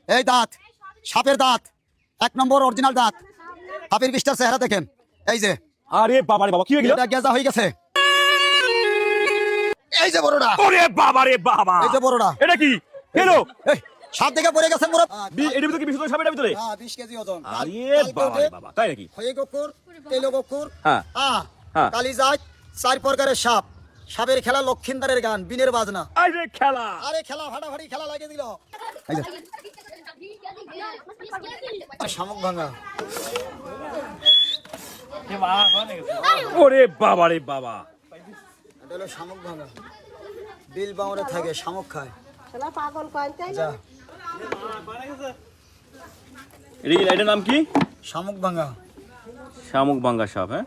এই দাঁত, সাপের দাঁত, 1 নম্বর অরিজিনাল দাঁত। সাপের বিষটার চেহারা দেখেন, এই যে। আরে বাবা রে বাবা, কি হয়ে গেল? এটা গেজা হয়ে গেছে। এই যে বড়টা, ওরে বাবা রে বাবা, এই যে বড়টা। এটা কি কেন? এই সাপ দেখে পড়ে গেছে মোরা। এর ভিতরে কি বিষ আছে সাপের ভিতরে? হ্যাঁ 20 কেজি ওজন। আরে বাবা রে বাবা, তাই নাকি? হয়ে গকুর, তেলো গকুর, হ্যাঁ হ্যাঁ। কালিজাত, 4 প্রকারের সাপ। সাপের খেলা লক্ষিন্দারের গান, বিনের বাজনা। আরে খেলা, আরে খেলা ফাটাফাটি খেলা লাগিয়ে দিল। এই যে শামুক ভাঙা। ওরে বাবা রে বাবা, এটা হলো শামুক ভাঙা। বিল বাউরে থাকে, শামুক খায়। যা। এটার নাম কি? শামুক ভাঙা। শামুক ভাঙ্গা সাপ। হ্যাঁ,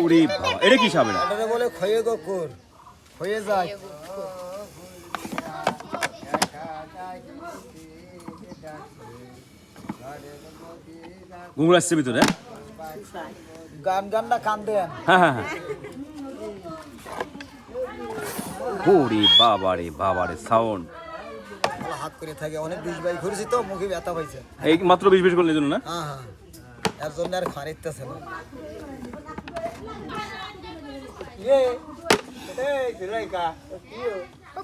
ওরে বাবা, এটা কি সাপ? এটারে বলে খয়ে গকুর, হয়ে যায়। ঘুমুর আসছে ভিতরে? গান গানটা কান দেন। হ্যাঁ হ্যাঁ হ্যাঁ। ওরে বাবা রে বাবা রে, সাউন্ড। হাত করে থাকে, অনেক 20 বাই ঘুরেছি তো, মুখে ব্যথা পাইছে। এই মাত্র 20 করলে জন্য না? হ্যাঁ হ্যাঁ, এর জন্য আর খারিতেছে না।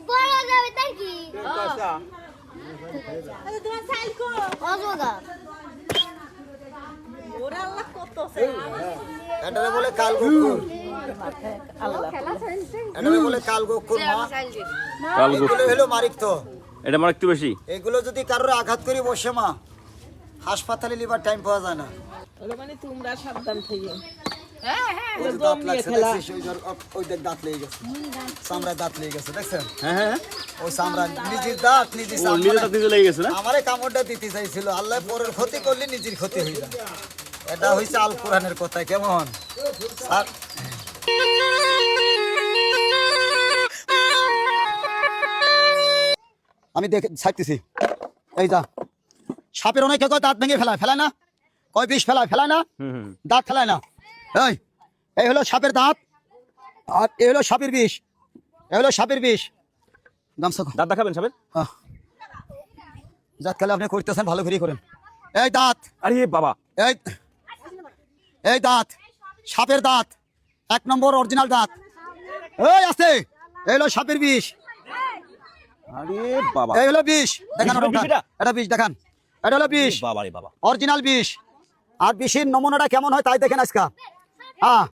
বড় যাবে তাই কি অজগর এটারে বলে কাল গকুর। এটারে বলে কাল গকুর মা। কালগো, এগুলো হলো মারিক তো। এটা আমার একটু বেশি। এগুলো যদি কারোর আঘাত করে বসে মা, হাসপাতালে লিবার টাইম পাওয়া যায় না। মানে তোমরা সাবধান থেকে ওই যে দাঁত লাগছে, দেখছিস? ওই দেখ দাঁত লেগে গেছে, চামড়ায় দাঁত লেগে গেছে, দেখছেন? হ্যাঁ হ্যাঁ, ওই চামড়া নিজের দাঁত নিজের ও নিজে তার নিজে লেগে গেছে না? আমারে কামড়টা দিতে চাইছিল, আল্লাহ পরের ক্ষতি করলে নিজের ক্ষতি হয়ে যায়। এটা হইছে আল কোরআনের কথা। কেমন স্যার? আমি দেখে ছাড়তেছি। এই যা, সাপের অনেকে কয় দাঁত ভেঙে ফেলায়, ফেলায় না? কয় বিষ ফেলায়, ফেলায় না? দাঁত ফেলায় না। এই হলো সাপের দাঁত, আর এই হলো সাপের বিষ। এই হলো সাপের বিষ। গামছা দাঁত দেখাবেন সাপের? দাঁত খেলে আপনি করতেছেন, ভালো করে করেন। এই দাঁত, আরে বাবা, এই এই দাঁত, সাপের দাঁত, 1 নম্বর অরিজিনাল দাঁত। এই আছে, এই হলো সাপের বিষ। আরে বাবা, এই হলো বিষ। দেখান বিষ, বিষ এটা? এটা বিষ দেখান। এটা হলো বিষ, বাবা রে বাবা। অরিজিনাল বিষ। আর বিষের নমুনাটা কেমন হয় তাই দেখেন আজকা। হ্যাঁ।